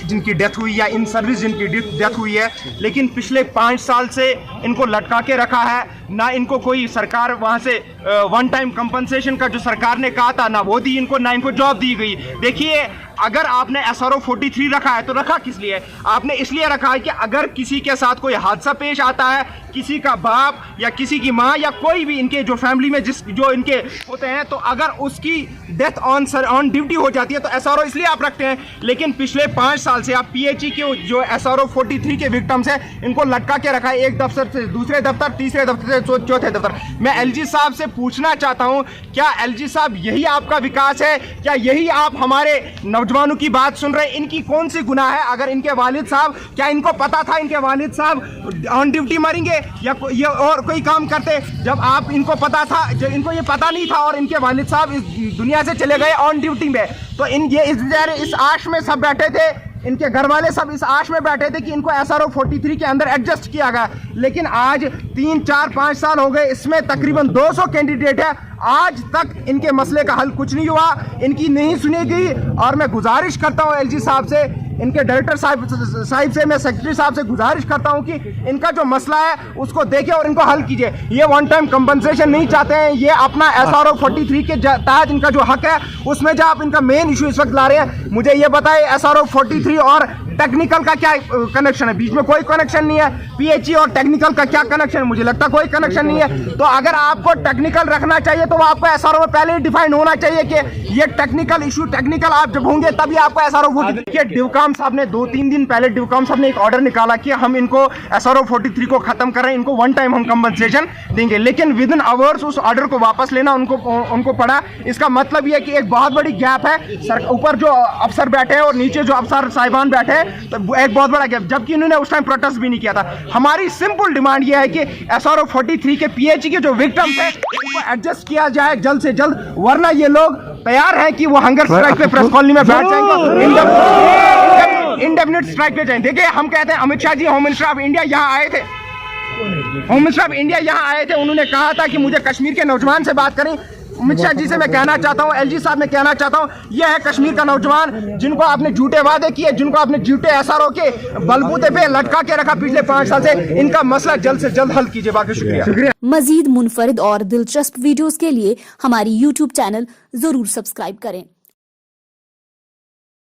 जिनकी डेथ हुई या इन सर्विस जिनकी डेथ हुई है, लेकिन पिछले 5 साल से इनको लटका के रखा है। ना इनको कोई सरकार वहां से वन टाइम कंपनसेशन का जो सरकार ने कहा था ना वो दी इनको, ना इनको जॉब दी गई। देखिए, अगर आपने SRO 43 रखा है तो रखा किस लिए? आपने इसलिए रखा है कि अगर किसी के साथ कोई हादसा पेश आता है, किसी का बाप या किसी की माँ या कोई भी इनके जो फैमिली में जो इनके होते हैं, तो अगर उसकी डेथ ऑन ड्यूटी हो जाती है तो SRO इसलिए आप रखते हैं। लेकिन पिछले 5 साल से आप PHE के जो SRO 43 के विक्टिम्स हैं इनको लटका के रखा है, एक दफ्तर से दूसरे दफ्तर, तीसरे दफ्तर से चौथे दफ्तर। मैं LG साहब से पूछना चाहता हूं, क्या LG साहब यही आपका विकास है? क्या यही आप हमारे नौजवानों की बात सुन रहे हैं? इनकी कौन सी गुनाह है? अगर इनके वालिद साहब, क्या इनको पता था इनके वालिद साहब ऑन ड्यूटी मरेंगे या ये और कोई काम करते? जब आप इनको पता था, जब इनको ये पता नहीं था और इनके वालिद साहब इस दुनिया से चले गए ऑन ड्यूटी में, तो इस आश में सब बैठे थे, इनके घर वाले सब इस आश में बैठे थे कि इनको SRO 43 के अंदर एडजस्ट किया गया। लेकिन आज 3, 4, 5 साल हो गए, इसमें तकरीबन 200 कैंडिडेट है, आज तक इनके मसले का हल कुछ नहीं हुआ, इनकी नहीं सुनी गई। और मैं गुजारिश करता हूं LG साहब से, इनके डायरेक्टर साहब से, मैं सेक्रेटरी साहब से गुजारिश करता हूं कि इनका जो मसला है उसको देखें और इनको हल कीजिए। ये वन टाइम कंपनसेशन नहीं चाहते हैं, ये अपना SRO 43 के तहत इनका जो हक है उसमें जो आप इनका मेन इशू इस वक्त ला रहे हैं, मुझे ये बताए SRO 43 और टेक्निकल का क्या कनेक्शन है? बीच में कोई कनेक्शन नहीं है। PHE और टेक्निकल का क्या कनेक्शन है? मुझे लगता कोई कनेक्शन नहीं है। तो अगर आपको टेक्निकल रखना चाहिए तो आपको SRO में पहले ही डिफाइन होना चाहिए कि ये टेक्निकल इशू, टेक्निकल आप जब होंगे तभी आपको SRO 43। डिवकॉम साहब ने 2-3 दिन पहले डिवकॉम साहब ने एक ऑर्डर निकाला कि हम इनको SRO 43 को खत्म कर रहे हैं, इनको वन टाइम हम कंपनसेशन देंगे, लेकिन विद इन आवर्स उस ऑर्डर को वापस लेना उनको पड़ा। इसका मतलब यह है कि एक बहुत बड़ी गैप है, ऊपर जो अफसर बैठे हैं और नीचे जो अफसर साहिबान बैठे हैं, तो एक बहुत बड़ा गैप, जबकि इन्होंने उस टाइम प्रोटेस्ट भी नहीं किया था। हमारी सिंपल डिमांड यह है कि SRO 43 के PHE के जो विक्टिम्स हैं उनको एडजस्ट किया जाए जल्द से जल्द, वरना ये लोग तैयार हैं कि वो हंगर स्ट्राइक पे प्रेस कॉलोनी में बैठ जाएंगे, इंडेफिनिट स्ट्राइक पे जाएंगे। देखिए, हम कहते हैं Amit Shah ji home minister of India यहाँ आए थे, होम मिनिस्टर ऑफ इंडिया यहाँ आए थे, उन्होंने कहा था कि मुझे कश्मीर के नौजवान से बात करें। अमित शाह जी से मैं कहना चाहता हूँ, LG साहब मैं कहना चाहता हूँ, यह है कश्मीर का नौजवान जिनको आपने झूठे वादे किए, जिनको आपने झूठे SRO के बलबूते पे लटका के रखा पिछले 5 साल से, इनका मसला जल्द से जल्द हल कीजिए। बाकी शुक्रिया। मजीद मुनफरिद और दिलचस्प वीडियोस के लिए हमारी YouTube चैनल जरूर सब्सक्राइब करें।